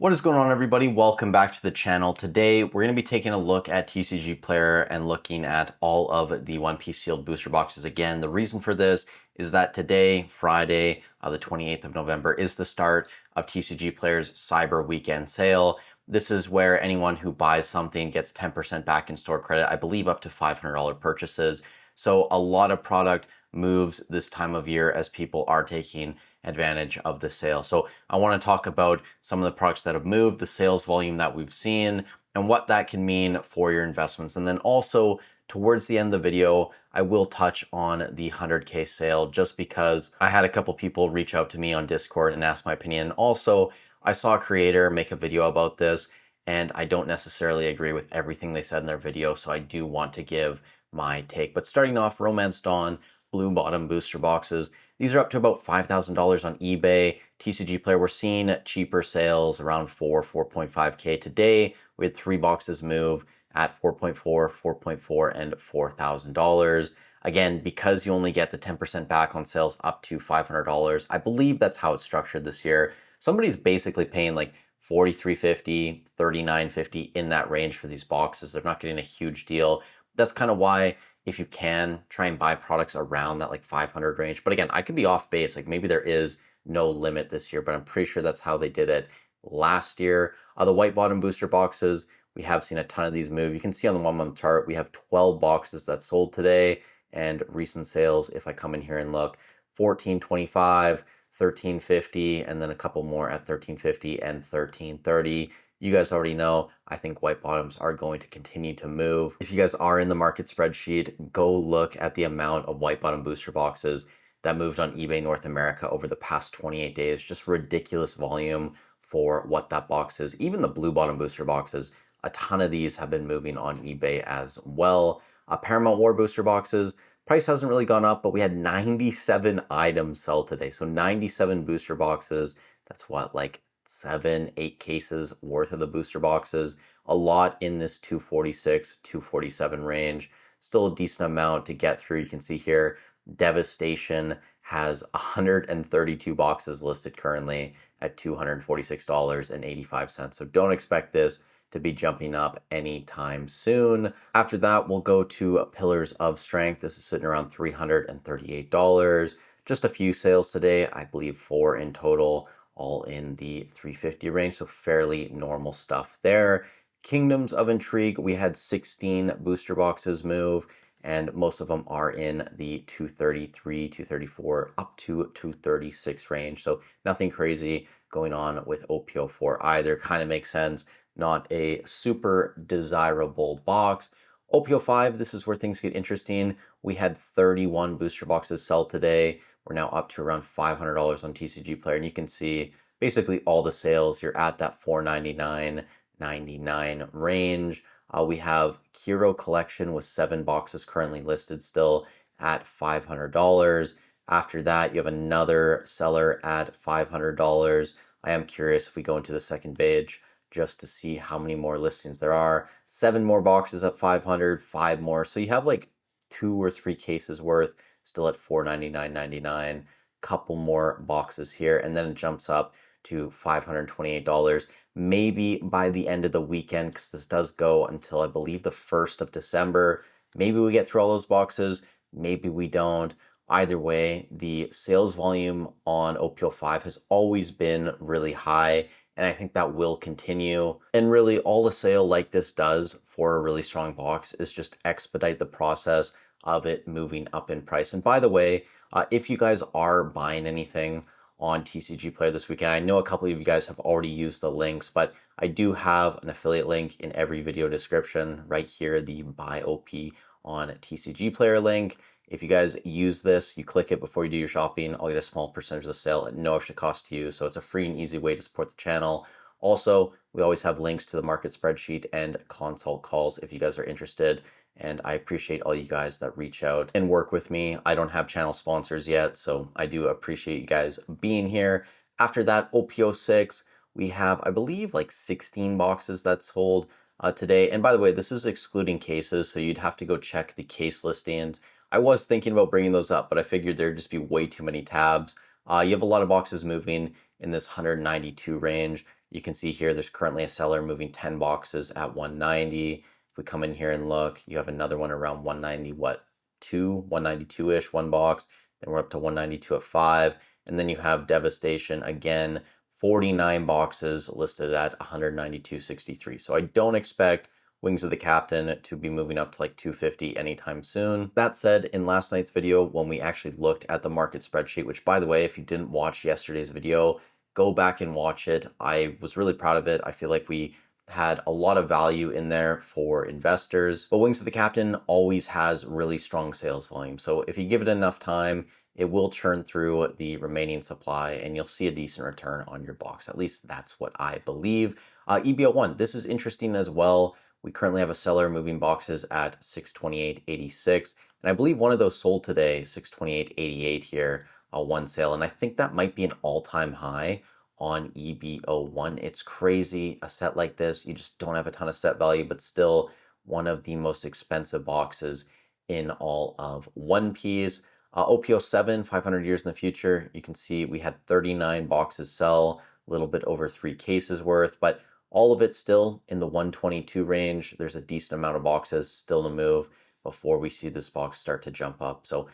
What is going on, everybody? Welcome back to the channel. Today we're going to be taking a look at TCG Player and looking at all of the One Piece sealed booster boxes again. The reason for this is that today, Friday, the 28th of November, is the start of TCG Player's Cyber Weekend sale. This is where anyone who buys something gets 10% back in store credit, I believe up to $500 purchases. So a lot of product moves this time of year as people are taking advantage of the sale. So I want to talk about some of the products that have moved, the sales volume that we've seen, and what that can mean for your investments. And then also towards the end of the video, I will touch on the 100K sale just because I had a couple people reach out to me on Discord and ask my opinion. And also, I saw a creator make a video about this, and I don't necessarily agree with everything they said in their video, so I do want to give my take. But starting off, Romance Dawn, blue bottom booster boxes. These are up to about $5,000 on eBay. TCG Player, we're seeing cheaper sales around 4.5K. Today, we had 3 boxes move at 4.4, and $4,000. Again, because you only get the 10% back on sales up to $500, I believe that's how it's structured this year. Somebody's basically paying like $43.50, $39.50 in that range for these boxes. They're not getting a huge deal. That's kind of why, if you can, try and buy products around that like 500 range. But again, I could be off base. Like maybe there is no limit this year, but I'm pretty sure that's how they did it last year. The white bottom booster boxes, we have seen a ton of these move. You can see on the 1 month chart, we have 12 boxes that sold today, and recent sales, if I come in here and look, $14.25, $13.50, and then a couple more at $13.50 and $13.30. You guys already know, I think white bottoms are going to continue to move. If you guys are in the market spreadsheet, go look at the amount of white bottom booster boxes that moved on eBay North America over the past 28 days. Just ridiculous volume for what that box is. Even the blue bottom booster boxes, a ton of these have been moving on eBay as well. Paramount War booster boxes, price hasn't really gone up, but we had 97 items sell today. So 97 booster boxes, that's what, like 7-8 cases worth of the booster boxes. A lot in this 246, 247 range. Still a decent amount to get through. You can see here, Devastation has 132 boxes listed currently at $246.85. So don't expect this to be jumping up anytime soon. After that, we'll go to Pillars of Strength. This is sitting around $338. Just a few sales today, I believe 4 in total, all in the 350 range, so fairly normal stuff there. Kingdoms of Intrigue, we had 16 booster boxes move, and most of them are in the 233, 234, up to 236 range, so nothing crazy going on with OP04 either. Kind of makes sense, not a super desirable box. OP05, this is where things get interesting. We had 31 booster boxes sell today. We're now up to around $500 on TCG Player, and you can see basically all the sales. You're at that $499.99 range. We have Kiro Collection with 7 boxes currently listed still at $500. After that, you have another seller at $500. I am curious if we go into the second page just to see how many more listings there are. 7 more boxes at $500, 5 more. So you have like 2 or 3 cases worth still at $499.99. Couple more boxes here, and then it jumps up to $528. Maybe by the end of the weekend, because this does go until I believe the 1st of December. Maybe we get through all those boxes, maybe we don't. Either way, the sales volume on OP05 has always been really high, and I think that will continue. And really, all a sale like this does for a really strong box is just expedite the process of it moving up in price. And by the way, if you guys are buying anything on TCG Player this weekend, I know a couple of you guys have already used the links, but I do have an affiliate link in every video description right here, the Buy OP on TCG Player link. If you guys use this, you click it before you do your shopping, I'll get a small percentage of the sale at no extra cost to you. So it's a free and easy way to support the channel. Also, we always have links to the market spreadsheet and consult calls if you guys are interested. And I appreciate all you guys that reach out and work with me. I don't have channel sponsors yet, so I do appreciate you guys being here. After that, OP06, we have, I believe, like 16 boxes that sold today. And by the way, this is excluding cases, so you'd have to go check the case listings. I was thinking about bringing those up, but I figured there'd just be way too many tabs. You have a lot of boxes moving in this 192 range. You can see here there's currently a seller moving 10 boxes at 190. If we come in here and look, you have another one around 190, 192-ish, one box. Then we're up to 192 at 5. And then you have Devastation again, 49 boxes listed at 192.63. So I don't expect Wings of the Captain to be moving up to like 250 anytime soon. That said, in last night's video, when we actually looked at the market spreadsheet, which by the way, if you didn't watch yesterday's video, go back and watch it. I was really proud of it. I feel like we had a lot of value in there for investors. But Wings of the Captain always has really strong sales volume. So if you give it enough time, it will churn through the remaining supply and you'll see a decent return on your box. At least that's what I believe. EB01, this is interesting as well. We currently have a seller moving boxes at 628.86. And I believe one of those sold today, 628.88 here, one sale. And I think that might be an all-time high on EB01. It's crazy. A set like this, you just don't have a ton of set value, but still one of the most expensive boxes in all of One Piece. OP07, 500 years in the future. You can see we had 39 boxes sell, a little bit over 3 cases worth, but all of it still in the 122 range. There's a decent amount of boxes still to move before we see this box start to jump up. So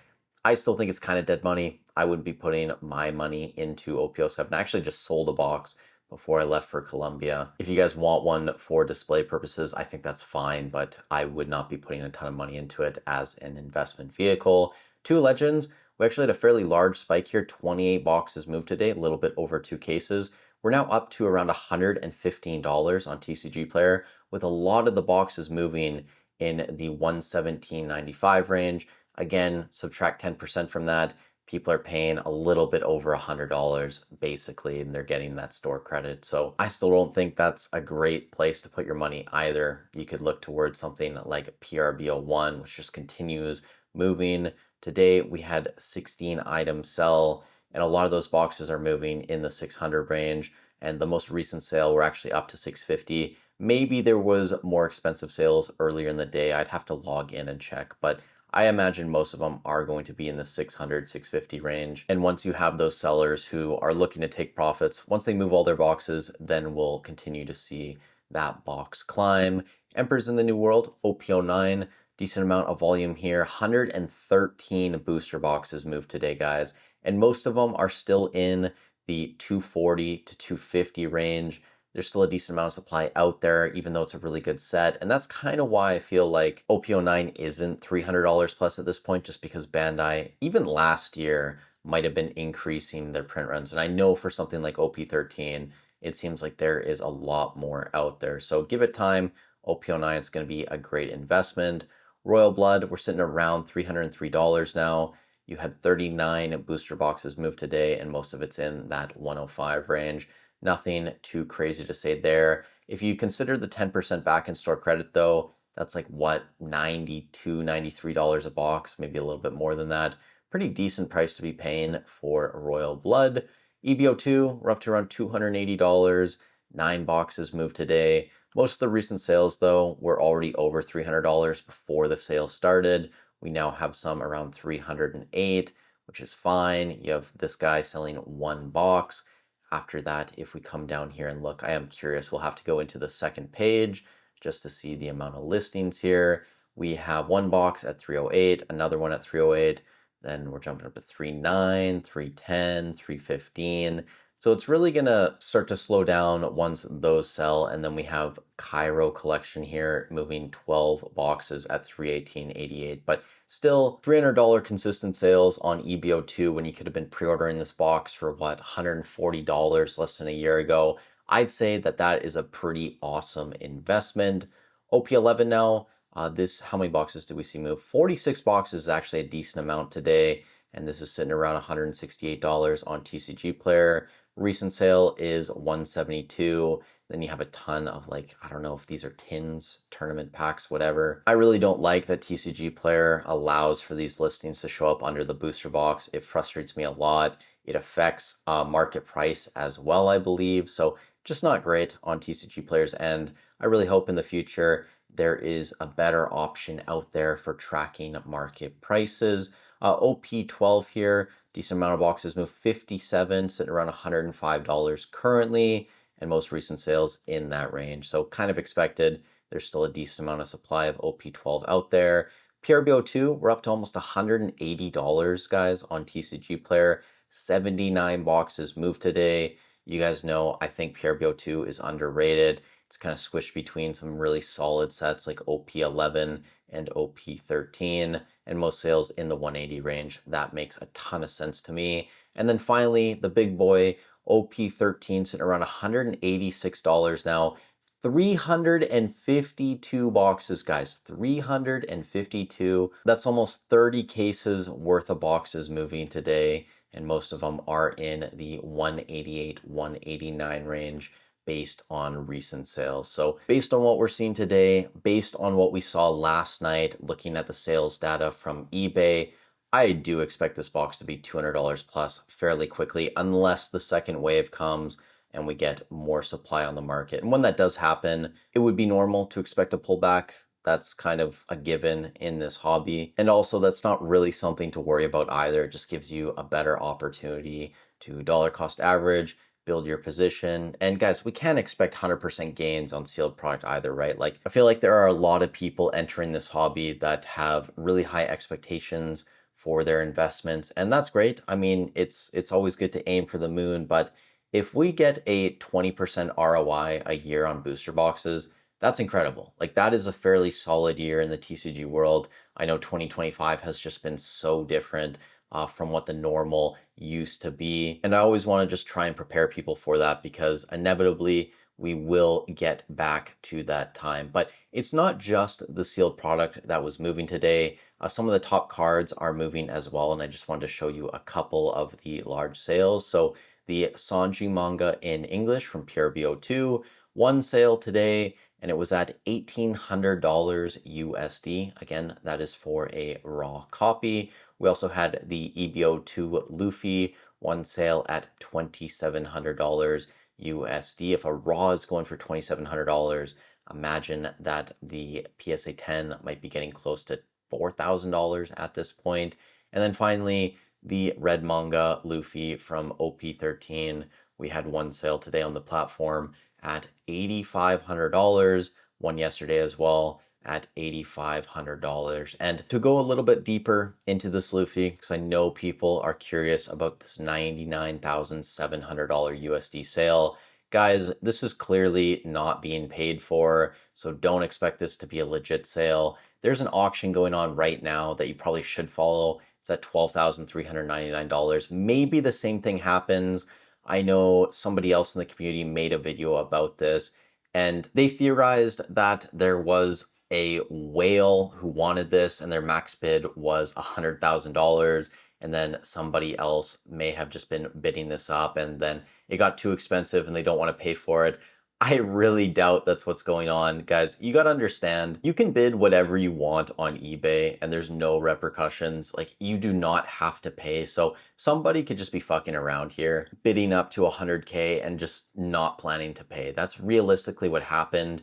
I still think it's kind of dead money. I wouldn't be putting my money into OP07. I actually just sold a box before I left for Colombia. If you guys want one for display purposes, I think that's fine, but I would not be putting a ton of money into it as an investment vehicle. 2 Legends, we actually had a fairly large spike here, 28 boxes moved today, a little bit over 2 cases. We're now up to around $115 on TCG Player, with a lot of the boxes moving in the 117.95 range. Again, subtract 10% from that, people are paying a little bit over $100 basically, and they're getting that store credit. So I still don't think that's a great place to put your money either. You could look towards something like PRB01, which just continues moving. Today we had 16 items sell, and a lot of those boxes are moving in the 600 range. And the most recent sale, we're actually up to 650. Maybe there was more expensive sales earlier in the day. I'd have to log in and check, but I imagine most of them are going to be in the 600, 650 range. And once you have those sellers who are looking to take profits, once they move all their boxes, then we'll continue to see that box climb. Emperors in the New World, OP09, decent amount of volume here. 113 booster boxes moved today, guys. And most of them are still in the 240 to 250 range. There's still a decent amount of supply out there, even though it's a really good set. And that's kind of why I feel like OP09 isn't $300 plus at this point, just because Bandai, even last year, might have been increasing their print runs. And I know for something like OP13, it seems like there is a lot more out there. So give it time. OP09 is going to be a great investment. Royal Blood, we're sitting around $303 now. You had 39 booster boxes moved today, and most of it's in that 105 range. Nothing too crazy to say there. If you consider the 10% back in store credit though, that's like what, $92, $93 a box, maybe a little bit more than that. Pretty decent price to be paying for Royal Blood. EB02, we're up to around $280. 9 boxes moved today. Most of the recent sales though were already over $300 before the sale started. We now have some around 308, which is fine. You have this guy selling 1 box. After that, if we come down here and look, I am curious, we'll have to go into the second page just to see the amount of listings here. We have 1 box at 308, another one at 308, then we're jumping up to 309, 310, 315. So it's really going to start to slow down once those sell. And then we have Cairo collection here moving 12 boxes at 318.88. But still $300 consistent sales on EB02 when you could have been pre-ordering this box for what, $140 less than a year ago. I'd say that that is a pretty awesome investment. OP11 now, how many boxes did we see move? 46 boxes is actually a decent amount today. And this is sitting around $168 on TCG Player. Recent sale is $172. Then you have a ton of I don't know if these are tins, tournament packs, whatever. I really don't like that TCG Player allows for these listings to show up under the booster box. It frustrates me a lot. It affects market price as well, I believe. So just not great on TCG Player's end. I really hope in the future there is a better option out there for tracking market prices. OP12 here, decent amount of boxes moved, 57, sitting around $105 currently. and most recent sales in that range. So kind of expected. There's still a decent amount of supply of OP12 out there. PRBO2, we're up to almost $180, guys, on TCG Player. 79 boxes moved today. You guys know I think PRBO2 is underrated. It's kind of squished between some really solid sets like OP11 and OP13, and most sales in the 180 range. That makes a ton of sense to me. And then finally, the big boy, OP13, sitting around $186 now. 352 boxes, guys. 352. That's almost 30 cases worth of boxes moving today, and most of them are in the 188, 189 range based on recent sales. So based on what we're seeing today, based on what we saw last night, looking at the sales data from eBay, I do expect this box to be $200 plus fairly quickly, unless the second wave comes and we get more supply on the market. And when that does happen, it would be normal to expect a pullback. That's kind of a given in this hobby. And also, that's not really something to worry about either. It just gives you a better opportunity to dollar cost average, build your position. And guys, we can't expect 100% gains on sealed product either, right? Like, I feel like there are a lot of people entering this hobby that have really high expectations for their investments, and that's great. I mean, it's always good to aim for the moon, but if we get a 20% ROI a year on booster boxes, that's incredible. Like, that is a fairly solid year in the TCG world. I know 2025 has just been so different from what the normal used to be. And I always want to just try and prepare people for that, because inevitably we will get back to that time. But it's not just the sealed product that was moving today. Some of the top cards are moving as well, and I just wanted to show you a couple of the large sales. So the Sanji manga in English from PRBO2, one sale today, and it was at $1,800 USD. Again, that is for a raw copy. We also had the EB02 Luffy, one sale at $2,700 USD. If a raw is going for $2,700, imagine that the PSA 10 might be getting close to $4,000 at this point. And then finally, the red manga Luffy from OP13. We had one sale today on the platform at $8,500, one yesterday as well at $8,500. And to go a little bit deeper into this Luffy, because I know people are curious about this $99,700 USD sale. Guys, this is clearly not being paid for, so don't expect this to be a legit sale. There's an auction going on right now that you probably should follow. It's at $12,399. Maybe the same thing happens. I know somebody else in the community made a video about this, and they theorized that there was a whale who wanted this and their max bid was $100,000, and then somebody else may have just been bidding this up, and then it got too expensive and they don't want to pay for it. I really doubt that's what's going on. Guys, you gotta understand, you can bid whatever you want on eBay and there's no repercussions. Like, you do not have to pay. So somebody could just be fucking around here, bidding up to 100K and just not planning to pay. That's realistically what happened.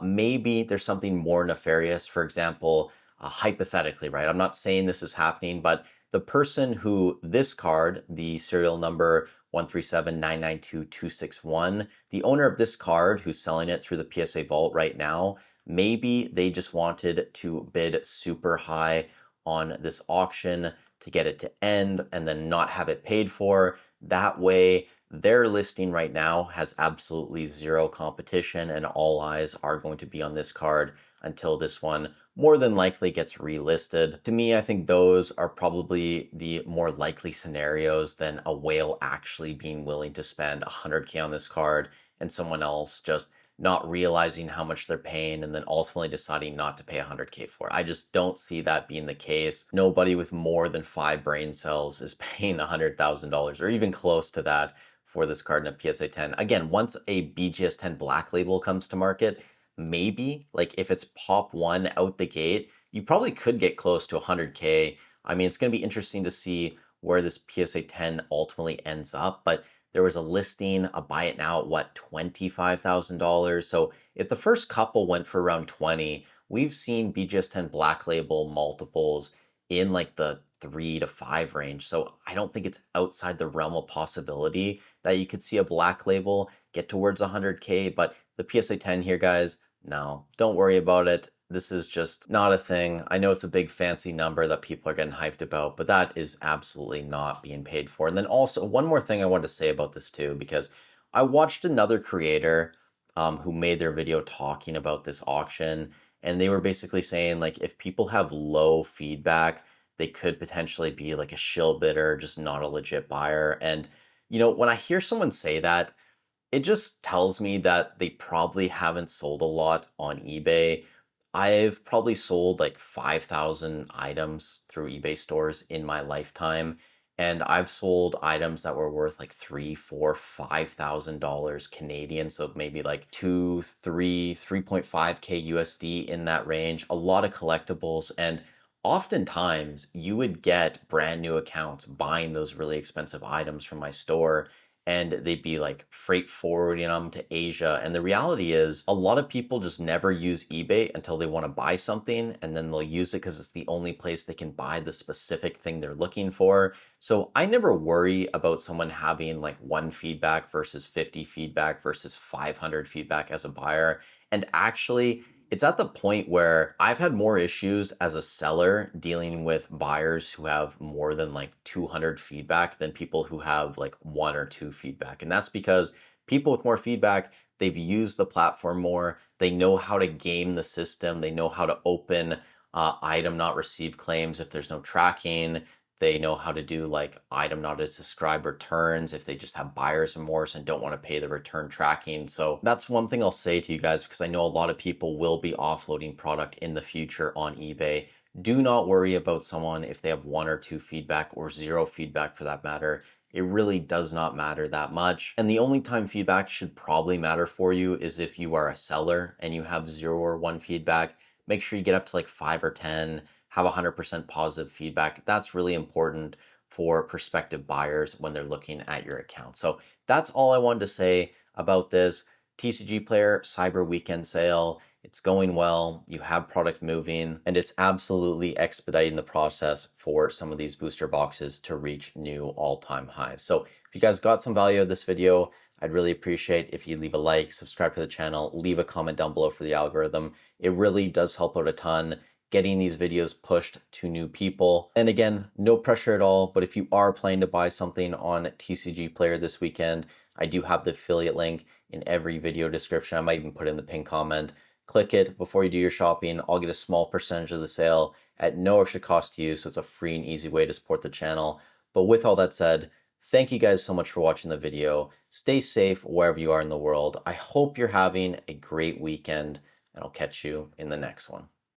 Maybe there's something more nefarious. For example, hypothetically, right? I'm not saying this is happening, but the person who this card, the serial number 137992261, the owner of this card who's selling it through the PSA vault right now, maybe they just wanted to bid super high on this auction to get it to end and then not have it paid for. That way, their listing right now has absolutely zero competition and all eyes are going to be on this card until this one more than likely gets relisted. To me, I think those are probably the more likely scenarios than a whale actually being willing to spend 100K on this card and someone else just not realizing how much they're paying and then ultimately deciding not to pay 100K for it. I just don't see that being the case. Nobody with more than 5 brain cells is paying $100,000 or even close to that for this card in a PSA 10. Again, once a BGS 10 Black Label comes to market, maybe, like if it's pop one out the gate, you probably could get close to 100K. I mean, it's going to be interesting to see where this PSA 10 ultimately ends up, but there was a listing, a buy it now at what, $25,000. So if the first couple went for around 20, we've seen BGS 10 Black Label multiples in like the 3 to 5 range. So I don't think it's outside the realm of possibility that you could see a Black Label get towards 100K, but the PSA 10 here, guys, no, don't worry about it. This is just not a thing. I know it's a big fancy number that people are getting hyped about, but that is absolutely not being paid for. And then also, one more thing I wanted to say about this too, because I watched another creator who made their video talking about this auction, and they were basically saying, like, if people have low feedback, they could potentially be like a shill bidder, just not a legit buyer. And, you know, when I hear someone say that, it just tells me that they probably haven't sold a lot on eBay. I've probably sold like 5,000 items through eBay stores in my lifetime. And I've sold items that were worth like $3, $4, $5,000 Canadian. So maybe like 2, 3, 3.5K USD in that range. A lot of collectibles. And oftentimes you would get brand new accounts buying those really expensive items from my store, and they'd be like freight forwarding them to Asia. And the reality is a lot of people just never use eBay until they want to buy something, and then they'll use it because it's the only place they can buy the specific thing they're looking for. So I never worry about someone having like 1 feedback versus 50 feedback versus 500 feedback as a buyer. And actually, it's at the point where I've had more issues as a seller dealing with buyers who have more than like 200 feedback than people who have like 1 or 2 feedback. And that's because people with more feedback, they've used the platform more. They know how to game the system. They know how to open item not received claims if there's no tracking. They know how to do like item not as described returns if they just have buyer's remorse and don't want to pay the return tracking. So that's one thing I'll say to you guys, because I know a lot of people will be offloading product in the future on eBay. Do not worry about someone if they have 1 or 2 feedback or 0 feedback for that matter. It really does not matter that much. And the only time feedback should probably matter for you is if you are a seller and you have 0 or 1 feedback. Make sure you get up to like 5 or 10. Have 100% positive feedback. That's really important for prospective buyers when they're looking at your account. So that's all I wanted to say about this TCG Player Cyber Weekend sale. It's going well. You have product moving, and it's absolutely expediting the process for some of these booster boxes to reach new all-time highs. So if you guys got some value out of this video, I'd really appreciate if you leave a like, subscribe to the channel, leave a comment down below for the algorithm. It really does help out a ton, getting these videos pushed to new people. And again, no pressure at all, but if you are planning to buy something on TCG Player this weekend, I do have the affiliate link in every video description. I might even put in the pinned comment. Click it before you do your shopping. I'll get a small percentage of the sale at no extra cost to you, so it's a free and easy way to support the channel. But with all that said, thank you guys so much for watching the video. Stay safe wherever you are in the world. I hope you're having a great weekend, and I'll catch you in the next one.